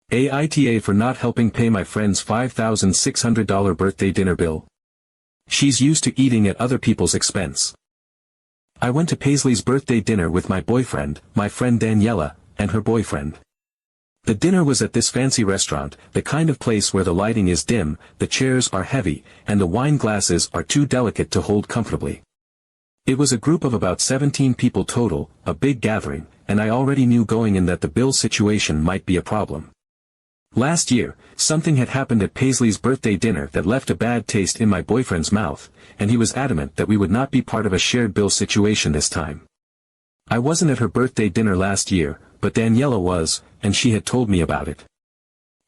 AITA for not helping pay my friend's $5,600 birthday dinner bill. She's used to eating at other people's expense. I went to Paisley's birthday dinner with my boyfriend, my friend Daniela, and her boyfriend. The dinner was at this fancy restaurant, the kind of place where the lighting is dim, the chairs are heavy, and the wine glasses are too delicate to hold comfortably. It was a group of about 17 people total, a big gathering, and I already knew going in that the bill situation might be a problem. Last year, something had happened at Paisley's birthday dinner that left a bad taste in my boyfriend's mouth, and he was adamant that we would not be part of a shared bill situation this time. I wasn't at her birthday dinner last year, but Daniela was, and she had told me about it.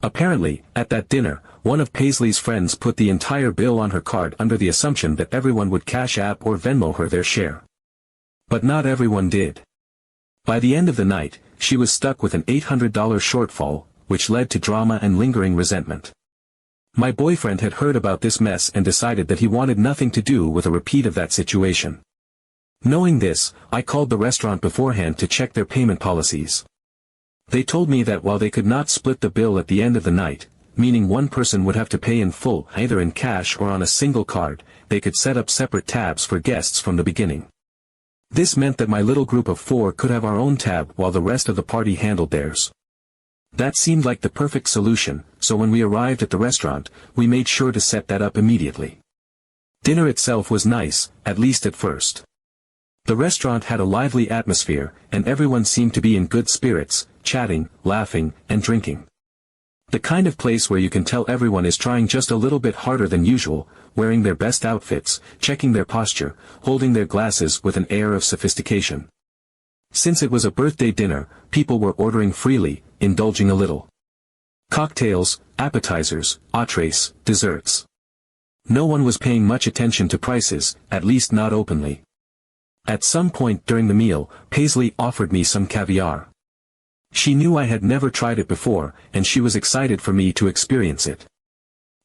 Apparently, at that dinner, one of Paisley's friends put the entire bill on her card under the assumption that everyone would Cash App or Venmo her their share. But not everyone did. By the end of the night, she was stuck with an $800 shortfall, which led to drama and lingering resentment. My boyfriend had heard about this mess and decided that he wanted nothing to do with a repeat of that situation. Knowing this, I called the restaurant beforehand to check their payment policies. They told me that while they could not split the bill at the end of the night, meaning one person would have to pay in full either in cash or on a single card, they could set up separate tabs for guests from the beginning. This meant that my little group of 4 could have our own tab while the rest of the party handled theirs. That seemed like the perfect solution, so when we arrived at the restaurant, we made sure to set that up immediately. Dinner itself was nice, at least at first. The restaurant had a lively atmosphere, and everyone seemed to be in good spirits, chatting, laughing, and drinking. The kind of place where you can tell everyone is trying just a little bit harder than usual, wearing their best outfits, checking their posture, holding their glasses with an air of sophistication. Since it was a birthday dinner, people were ordering freely, indulging a little. Cocktails, appetizers, entrees, desserts. No one was paying much attention to prices, at least not openly. At some point during the meal, Paisley offered me some caviar. She knew I had never tried it before, and she was excited for me to experience it.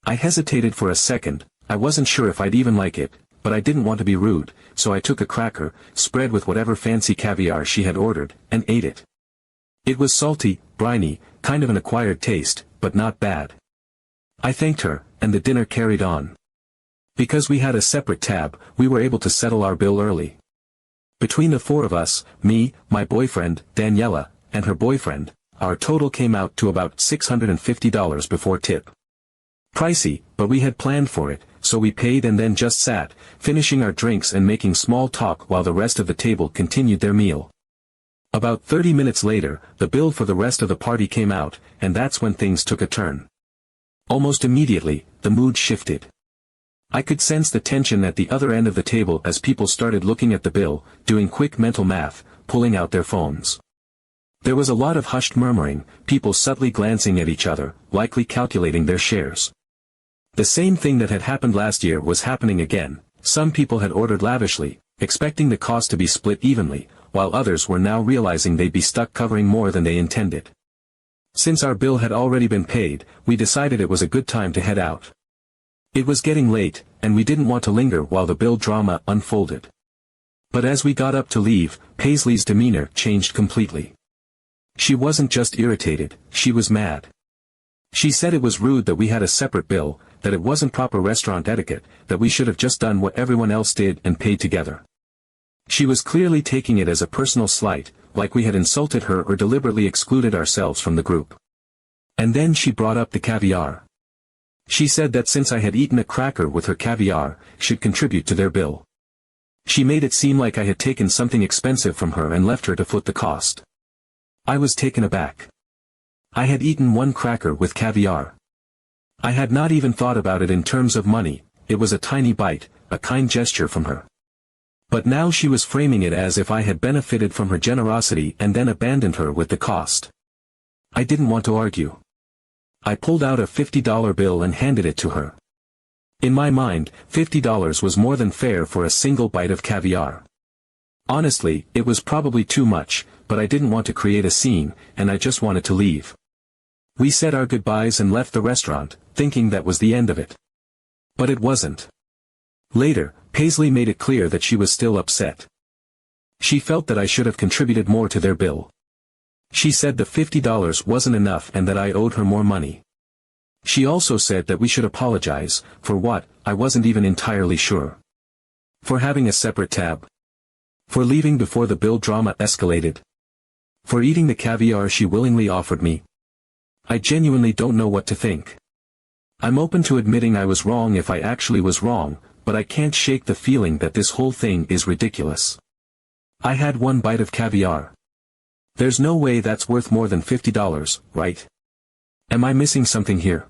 I hesitated for a second, I wasn't sure if I'd even like it, but I didn't want to be rude, so I took a cracker, spread with whatever fancy caviar she had ordered, and ate it. It was salty, briny, kind of an acquired taste, but not bad. I thanked her, and the dinner carried on. Because we had a separate tab, we were able to settle our bill early. Between the 4 of us, me, my boyfriend, Daniela, and her boyfriend, our total came out to about $650 before tip. Pricey, but we had planned for it, so we paid and then just sat, finishing our drinks and making small talk while the rest of the table continued their meal. About 30 minutes later, the bill for the rest of the party came out, and that's when things took a turn. Almost immediately, the mood shifted. I could sense the tension at the other end of the table as people started looking at the bill, doing quick mental math, pulling out their phones. There was a lot of hushed murmuring, people subtly glancing at each other, likely calculating their shares. The same thing that had happened last year was happening again. Some people had ordered lavishly, expecting the cost to be split evenly, while others were now realizing they'd be stuck covering more than they intended. Since our bill had already been paid, we decided it was a good time to head out. It was getting late, and we didn't want to linger while the bill drama unfolded. But as we got up to leave, Paisley's demeanor changed completely. She wasn't just irritated, she was mad. She said it was rude that we had a separate bill, that it wasn't proper restaurant etiquette, that we should have just done what everyone else did and paid together. She was clearly taking it as a personal slight, like we had insulted her or deliberately excluded ourselves from the group. And then she brought up the caviar. She said that since I had eaten a cracker with her caviar, should contribute to their bill. She made it seem like I had taken something expensive from her and left her to foot the cost. I was taken aback. I had eaten one cracker with caviar. I had not even thought about it in terms of money, it was a tiny bite, a kind gesture from her. But now she was framing it as if I had benefited from her generosity and then abandoned her with the cost. I didn't want to argue. I pulled out a $50 bill and handed it to her. In my mind, $50 was more than fair for a single bite of caviar. Honestly, it was probably too much, but I didn't want to create a scene, and I just wanted to leave. We said our goodbyes and left the restaurant, thinking that was the end of it. But it wasn't. Later, Paisley made it clear that she was still upset. She felt that I should have contributed more to their bill. She said the $50 wasn't enough and that I owed her more money. She also said that we should apologize, for what, I wasn't even entirely sure. For having a separate tab. For leaving before the bill drama escalated. For eating the caviar she willingly offered me. I genuinely don't know what to think. I'm open to admitting I was wrong if I actually was wrong, but I can't shake the feeling that this whole thing is ridiculous. I had one bite of caviar. There's no way that's worth more than $50, right? Am I missing something here?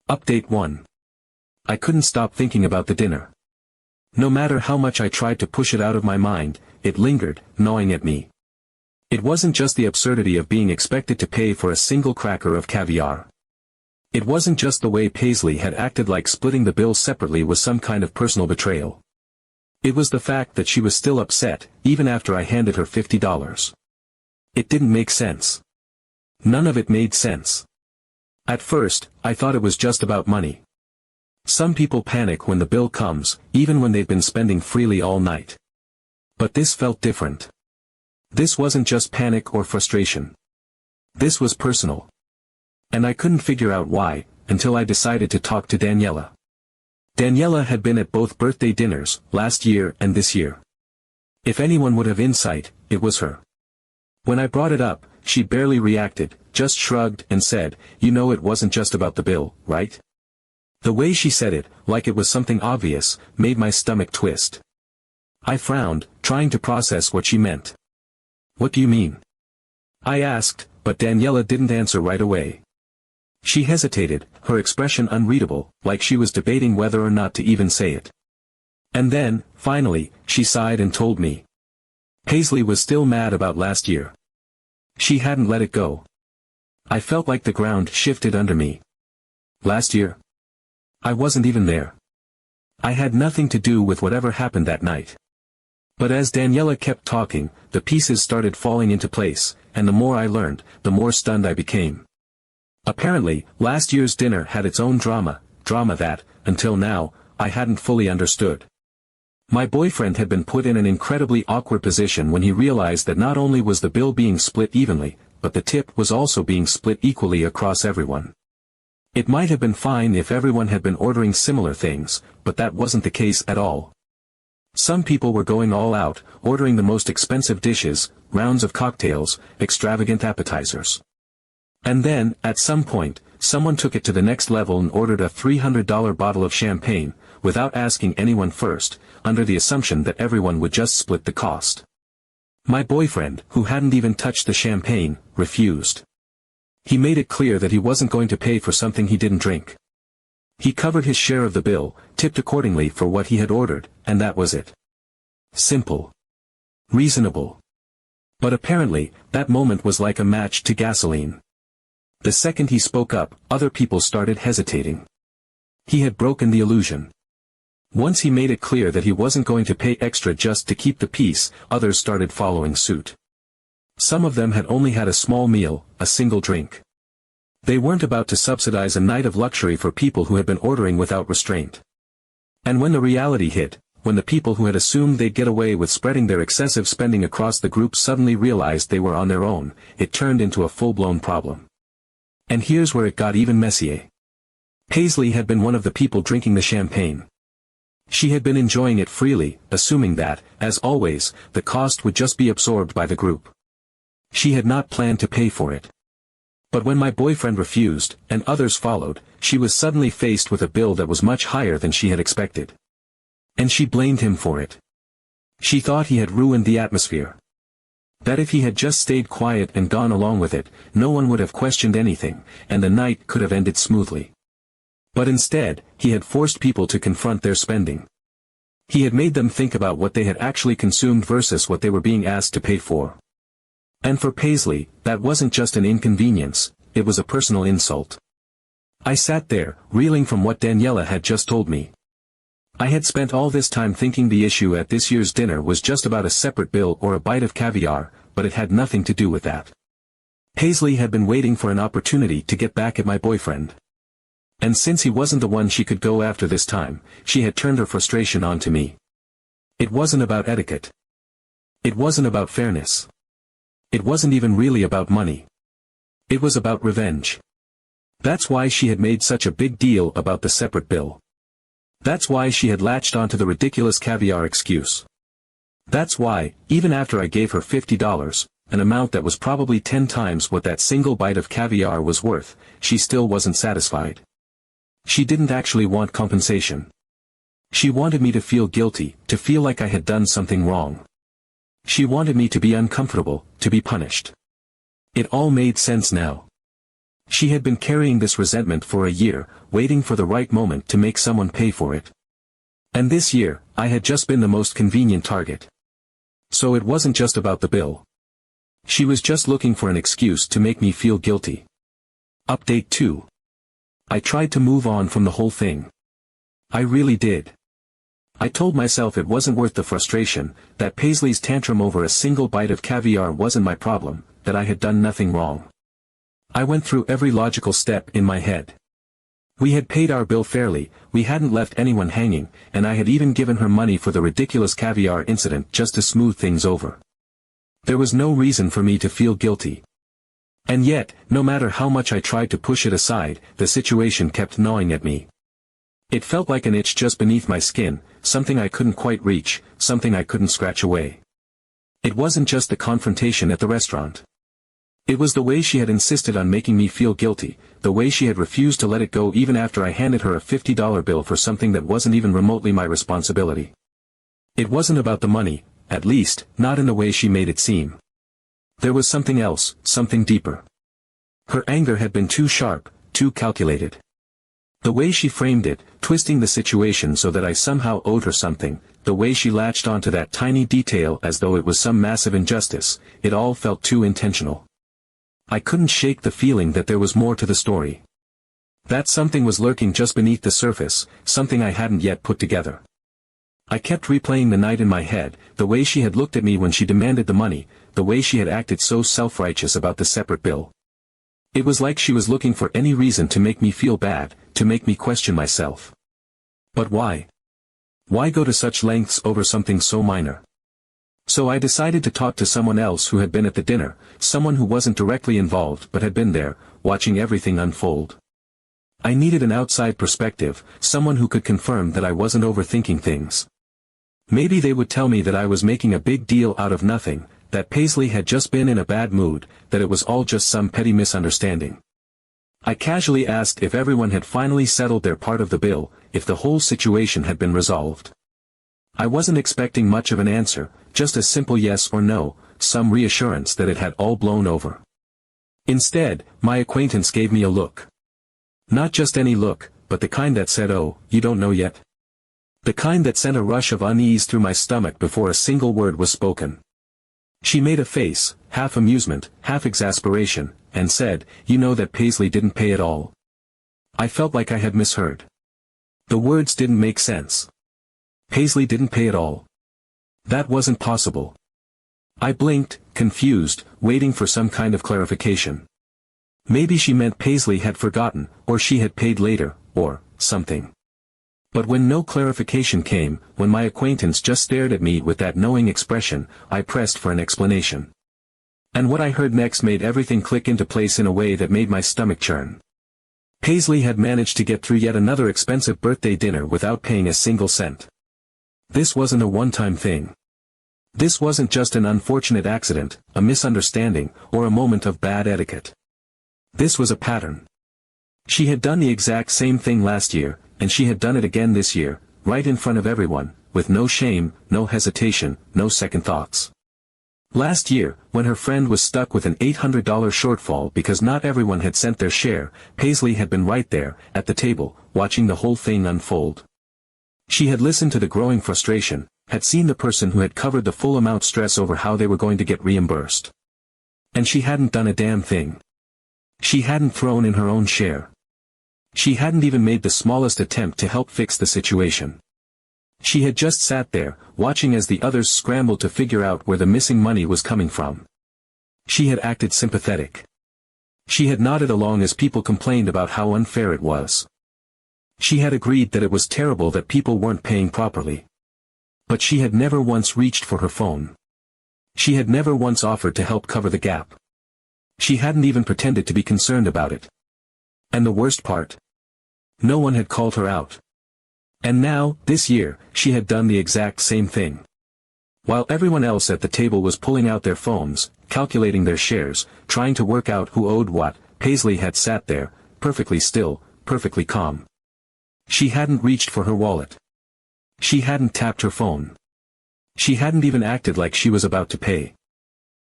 Update 1. I couldn't stop thinking about the dinner. No matter how much I tried to push it out of my mind, it lingered, gnawing at me. It wasn't just the absurdity of being expected to pay for a single cracker of caviar. It wasn't just the way Paisley had acted like splitting the bill separately was some kind of personal betrayal. It was the fact that she was still upset, even after I handed her $50. It didn't make sense. None of it made sense. At first, I thought it was just about money. Some people panic when the bill comes, even when they've been spending freely all night. But this felt different. This wasn't just panic or frustration. This was personal. And I couldn't figure out why, until I decided to talk to Daniela. Daniela had been at both birthday dinners, last year and this year. If anyone would have insight, it was her. When I brought it up, she barely reacted, just shrugged and said, "You know it wasn't just about the bill, right?" The way she said it, like it was something obvious, made my stomach twist. I frowned, trying to process what she meant. "What do you mean?" I asked, but Daniela didn't answer right away. She hesitated, her expression unreadable, like she was debating whether or not to even say it. And then, finally, she sighed and told me. Paisley was still mad about last year. She hadn't let it go. I felt like the ground shifted under me. Last year? I wasn't even there. I had nothing to do with whatever happened that night. But as Daniela kept talking, the pieces started falling into place, and the more I learned, the more stunned I became. Apparently, last year's dinner had its own drama that, until now, I hadn't fully understood. My boyfriend had been put in an incredibly awkward position when he realized that not only was the bill being split evenly, but the tip was also being split equally across everyone. It might have been fine if everyone had been ordering similar things, but that wasn't the case at all. Some people were going all out, ordering the most expensive dishes, rounds of cocktails, extravagant appetizers. And then, at some point, someone took it to the next level and ordered a $300 bottle of champagne, without asking anyone first, under the assumption that everyone would just split the cost. My boyfriend, who hadn't even touched the champagne, refused. He made it clear that he wasn't going to pay for something he didn't drink. He covered his share of the bill, tipped accordingly for what he had ordered, and that was it. Simple. Reasonable. But apparently, that moment was like a match to gasoline. The second he spoke up, other people started hesitating. He had broken the illusion. Once he made it clear that he wasn't going to pay extra just to keep the peace, others started following suit. Some of them had only had a small meal, a single drink. They weren't about to subsidize a night of luxury for people who had been ordering without restraint. And when the reality hit, when the people who had assumed they'd get away with spreading their excessive spending across the group suddenly realized they were on their own, it turned into a full-blown problem. And here's where it got even messier. Paisley had been one of the people drinking the champagne. She had been enjoying it freely, assuming that, as always, the cost would just be absorbed by the group. She had not planned to pay for it. But when my boyfriend refused, and others followed, she was suddenly faced with a bill that was much higher than she had expected. And she blamed him for it. She thought he had ruined the atmosphere. That if he had just stayed quiet and gone along with it, no one would have questioned anything, and the night could have ended smoothly. But instead, he had forced people to confront their spending. He had made them think about what they had actually consumed versus what they were being asked to pay for. And for Paisley, that wasn't just an inconvenience, it was a personal insult. I sat there, reeling from what Daniela had just told me. I had spent all this time thinking the issue at this year's dinner was just about a separate bill or a bite of caviar, but it had nothing to do with that. Paisley had been waiting for an opportunity to get back at my boyfriend. And since he wasn't the one she could go after this time, she had turned her frustration onto me. It wasn't about etiquette. It wasn't about fairness. It wasn't even really about money. It was about revenge. That's why she had made such a big deal about the separate bill. That's why she had latched onto the ridiculous caviar excuse. That's why, even after I gave her $50, an amount that was probably 10 times what that single bite of caviar was worth, she still wasn't satisfied. She didn't actually want compensation. She wanted me to feel guilty, to feel like I had done something wrong. She wanted me to be uncomfortable, to be punished. It all made sense now. She had been carrying this resentment for a year, waiting for the right moment to make someone pay for it. And this year, I had just been the most convenient target. So it wasn't just about the bill. She was just looking for an excuse to make me feel guilty. Update 2. I tried to move on from the whole thing. I really did. I told myself it wasn't worth the frustration, that Paisley's tantrum over a single bite of caviar wasn't my problem, that I had done nothing wrong. I went through every logical step in my head. We had paid our bill fairly, we hadn't left anyone hanging, and I had even given her money for the ridiculous caviar incident just to smooth things over. There was no reason for me to feel guilty. And yet, no matter how much I tried to push it aside, the situation kept gnawing at me. It felt like an itch just beneath my skin, something I couldn't quite reach, something I couldn't scratch away. It wasn't just the confrontation at the restaurant. It was the way she had insisted on making me feel guilty, the way she had refused to let it go even after I handed her a $50 bill for something that wasn't even remotely my responsibility. It wasn't about the money, at least, not in the way she made it seem. There was something else, something deeper. Her anger had been too sharp, too calculated. The way she framed it, twisting the situation so that I somehow owed her something, the way she latched onto that tiny detail as though it was some massive injustice, it all felt too intentional. I couldn't shake the feeling that there was more to the story. That something was lurking just beneath the surface, something I hadn't yet put together. I kept replaying the night in my head, the way she had looked at me when she demanded the money, the way she had acted so self-righteous about the separate bill. It was like she was looking for any reason to make me feel bad, to make me question myself. But why? Why go to such lengths over something so minor? So I decided to talk to someone else who had been at the dinner, someone who wasn't directly involved but had been there, watching everything unfold. I needed an outside perspective, someone who could confirm that I wasn't overthinking things. Maybe they would tell me that I was making a big deal out of nothing, that Paisley had just been in a bad mood, that it was all just some petty misunderstanding. I casually asked if everyone had finally settled their part of the bill, if the whole situation had been resolved. I wasn't expecting much of an answer, just a simple yes or no, some reassurance that it had all blown over. Instead, my acquaintance gave me a look. Not just any look, but the kind that said, "Oh, you don't know yet?" The kind that sent a rush of unease through my stomach before a single word was spoken. She made a face, half amusement, half exasperation, and said, "You know that Paisley didn't pay at all?" I felt like I had misheard. The words didn't make sense. Paisley didn't pay at all. That wasn't possible. I blinked, confused, waiting for some kind of clarification. Maybe she meant Paisley had forgotten, or she had paid later, or something. But when no clarification came, when my acquaintance just stared at me with that knowing expression, I pressed for an explanation. And what I heard next made everything click into place in a way that made my stomach churn. Paisley had managed to get through yet another expensive birthday dinner without paying a single cent. This wasn't a one-time thing. This wasn't just an unfortunate accident, a misunderstanding, or a moment of bad etiquette. This was a pattern. She had done the exact same thing last year, and she had done it again this year, right in front of everyone, with no shame, no hesitation, no second thoughts. Last year, when her friend was stuck with an $800 shortfall because not everyone had sent their share, Paisley had been right there, at the table, watching the whole thing unfold. She had listened to the growing frustration, had seen the person who had covered the full amount stress over how they were going to get reimbursed. And she hadn't done a damn thing. She hadn't thrown in her own share. She hadn't even made the smallest attempt to help fix the situation. She had just sat there, watching as the others scrambled to figure out where the missing money was coming from. She had acted sympathetic. She had nodded along as people complained about how unfair it was. She had agreed that it was terrible that people weren't paying properly. But she had never once reached for her phone. She had never once offered to help cover the gap. She hadn't even pretended to be concerned about it. And the worst part? No one had called her out. And now, this year, she had done the exact same thing. While everyone else at the table was pulling out their phones, calculating their shares, trying to work out who owed what, Paisley had sat there, perfectly still, perfectly calm. She hadn't reached for her wallet. She hadn't tapped her phone. She hadn't even acted like she was about to pay.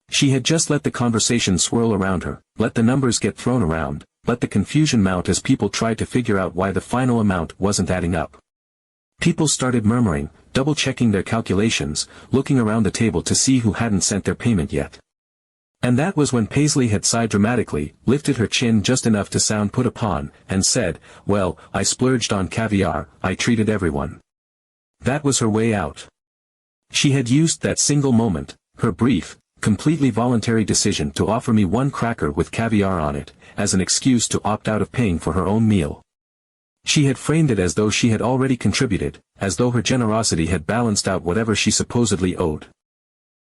She had just let the conversation swirl around her, let the numbers get thrown around, let the confusion mount as people tried to figure out why the final amount wasn't adding up. People started murmuring, double-checking their calculations, looking around the table to see who hadn't sent their payment yet. And that was when Paisley had sighed dramatically, lifted her chin just enough to sound put upon, and said, "Well, I splurged on caviar, I treated everyone." That was her way out. She had used that single moment, her brief, completely voluntary decision to offer me one cracker with caviar on it, as an excuse to opt out of paying for her own meal. She had framed it as though she had already contributed, as though her generosity had balanced out whatever she supposedly owed.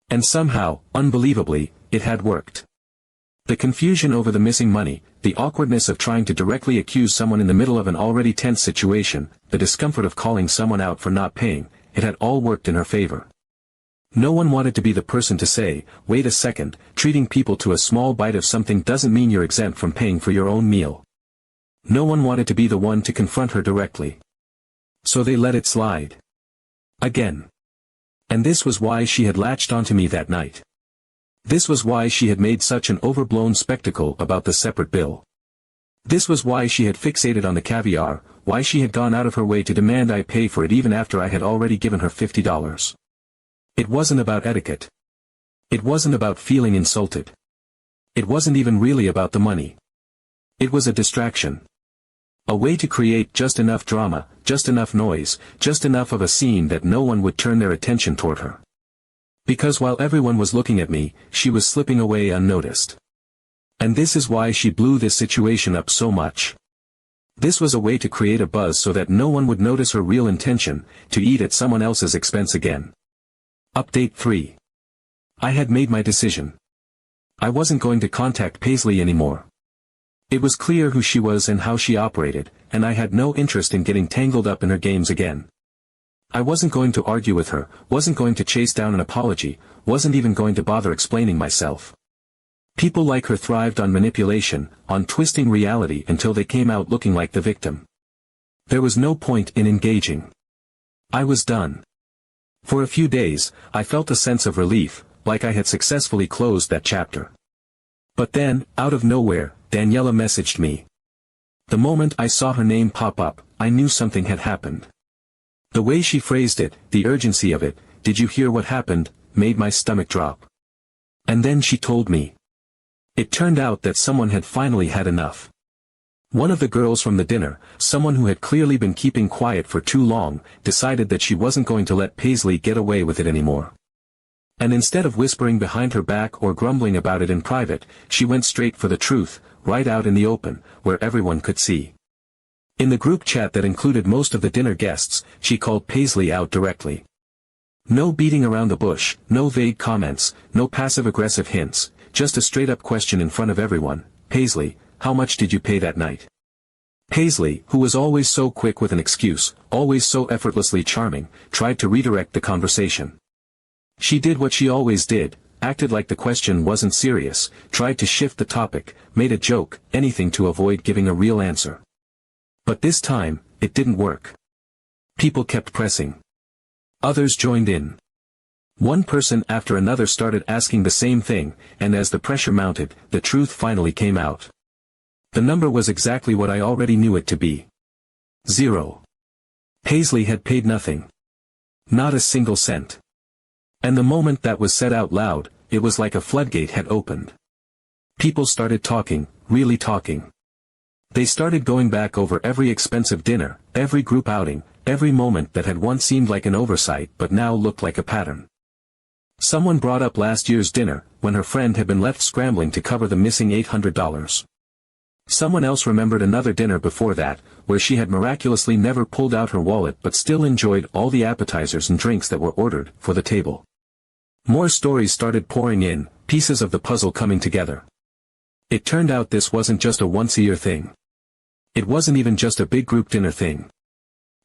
And somehow, unbelievably, it had worked. The confusion over the missing money, the awkwardness of trying to directly accuse someone in the middle of an already tense situation, the discomfort of calling someone out for not paying, it had all worked in her favor. No one wanted to be the person to say, "Wait a second, treating people to a small bite of something doesn't mean you're exempt from paying for your own meal." No one wanted to be the one to confront her directly. So they let it slide. Again. And this was why she had latched onto me that night. This was why she had made such an overblown spectacle about the separate bill. This was why she had fixated on the caviar, why she had gone out of her way to demand I pay for it even after I had already given her $50. It wasn't about etiquette. It wasn't about feeling insulted. It wasn't even really about the money. It was a distraction. A way to create just enough drama, just enough noise, just enough of a scene that no one would turn their attention toward her. Because while everyone was looking at me, she was slipping away unnoticed. And this is why she blew this situation up so much. This was a way to create a buzz so that no one would notice her real intention, to eat at someone else's expense again. Update 3. I had made my decision. I wasn't going to contact Paisley anymore. It was clear who she was and how she operated, and I had no interest in getting tangled up in her games again. I wasn't going to argue with her, wasn't going to chase down an apology, wasn't even going to bother explaining myself. People like her thrived on manipulation, on twisting reality until they came out looking like the victim. There was no point in engaging. I was done. For a few days, I felt a sense of relief, like I had successfully closed that chapter. But then, out of nowhere, Daniela messaged me. The moment I saw her name pop up, I knew something had happened. The way she phrased it, the urgency of it, "Did you hear what happened?" made my stomach drop. And then she told me. It turned out that someone had finally had enough. One of the girls from the dinner, someone who had clearly been keeping quiet for too long, decided that she wasn't going to let Paisley get away with it anymore. And instead of whispering behind her back or grumbling about it in private, she went straight for the truth, right out in the open, where everyone could see. In the group chat that included most of the dinner guests, she called Paisley out directly. No beating around the bush, no vague comments, no passive-aggressive hints, just a straight-up question in front of everyone. "Paisley, how much did you pay that night?" Paisley, who was always so quick with an excuse, always so effortlessly charming, tried to redirect the conversation. She did what she always did, acted like the question wasn't serious, tried to shift the topic, made a joke, anything to avoid giving a real answer. But this time, it didn't work. People kept pressing. Others joined in. One person after another started asking the same thing, and as the pressure mounted, the truth finally came out. The number was exactly what I already knew it to be. 0. Paisley had paid nothing. Not a single cent. And the moment that was said out loud, it was like a floodgate had opened. People started talking, really talking. They started going back over every expensive dinner, every group outing, every moment that had once seemed like an oversight but now looked like a pattern. Someone brought up last year's dinner, when her friend had been left scrambling to cover the missing $800. Someone else remembered another dinner before that, where she had miraculously never pulled out her wallet but still enjoyed all the appetizers and drinks that were ordered for the table. More stories started pouring in, pieces of the puzzle coming together. It turned out this wasn't just a once-a-year thing. It wasn't even just a big group dinner thing.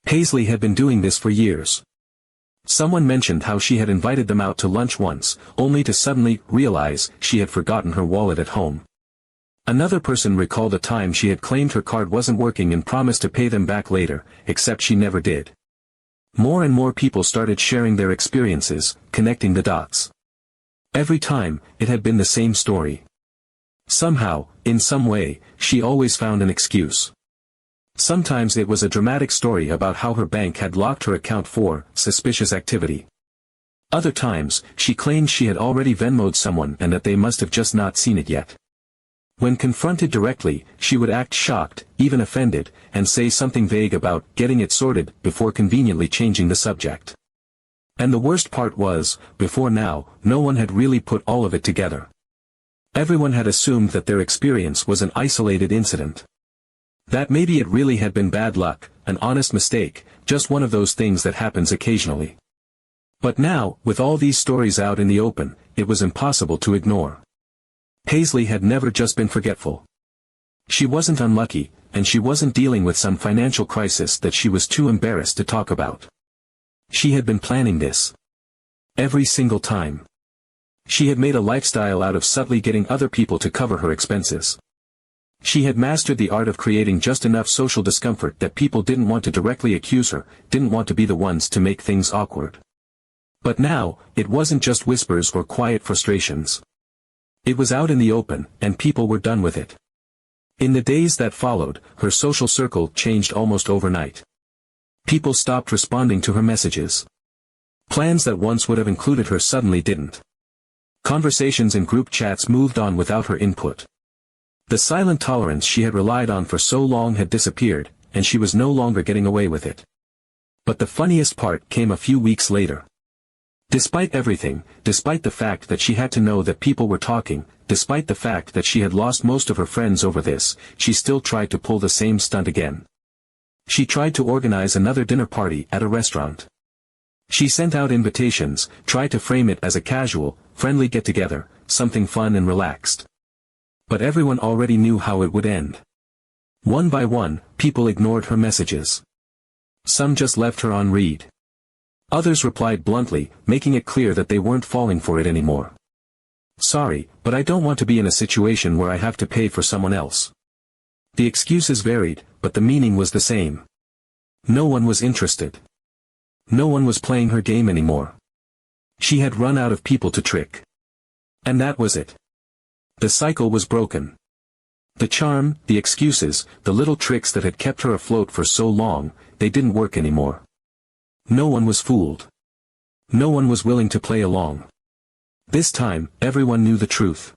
Paisley had been doing this for years. Someone mentioned how she had invited them out to lunch once, only to suddenly realize she had forgotten her wallet at home. Another person recalled a time she had claimed her card wasn't working and promised to pay them back later, except she never did. More and more people started sharing their experiences, connecting the dots. Every time, it had been the same story. Somehow, in some way, she always found an excuse. Sometimes it was a dramatic story about how her bank had locked her account for suspicious activity. Other times, she claimed she had already Venmo'd someone and that they must have just not seen it yet. When confronted directly, she would act shocked, even offended, and say something vague about getting it sorted before conveniently changing the subject. And the worst part was, before now, no one had really put all of it together. Everyone had assumed that their experience was an isolated incident. That maybe it really had been bad luck, an honest mistake, just one of those things that happens occasionally. But now, with all these stories out in the open, it was impossible to ignore. Paisley had never just been forgetful. She wasn't unlucky, and she wasn't dealing with some financial crisis that she was too embarrassed to talk about. She had been planning this. Every single time. She had made a lifestyle out of subtly getting other people to cover her expenses. She had mastered the art of creating just enough social discomfort that people didn't want to directly accuse her, didn't want to be the ones to make things awkward. But now, it wasn't just whispers or quiet frustrations. It was out in the open, and people were done with it. In the days that followed, her social circle changed almost overnight. People stopped responding to her messages. Plans that once would have included her suddenly didn't. Conversations in group chats moved on without her input. The silent tolerance she had relied on for so long had disappeared, and she was no longer getting away with it. But the funniest part came a few weeks later. Despite everything, despite the fact that she had to know that people were talking, despite the fact that she had lost most of her friends over this, she still tried to pull the same stunt again. She tried to organize another dinner party at a restaurant. She sent out invitations, tried to frame it as a casual, friendly get-together, something fun and relaxed. But everyone already knew how it would end. One by one, people ignored her messages. Some just left her on read. Others replied bluntly, making it clear that they weren't falling for it anymore. "Sorry, but I don't want to be in a situation where I have to pay for someone else." The excuses varied, but the meaning was the same. No one was interested. No one was playing her game anymore. She had run out of people to trick. And that was it. The cycle was broken. The charm, the excuses, the little tricks that had kept her afloat for so long, they didn't work anymore. No one was fooled. No one was willing to play along. This time, everyone knew the truth.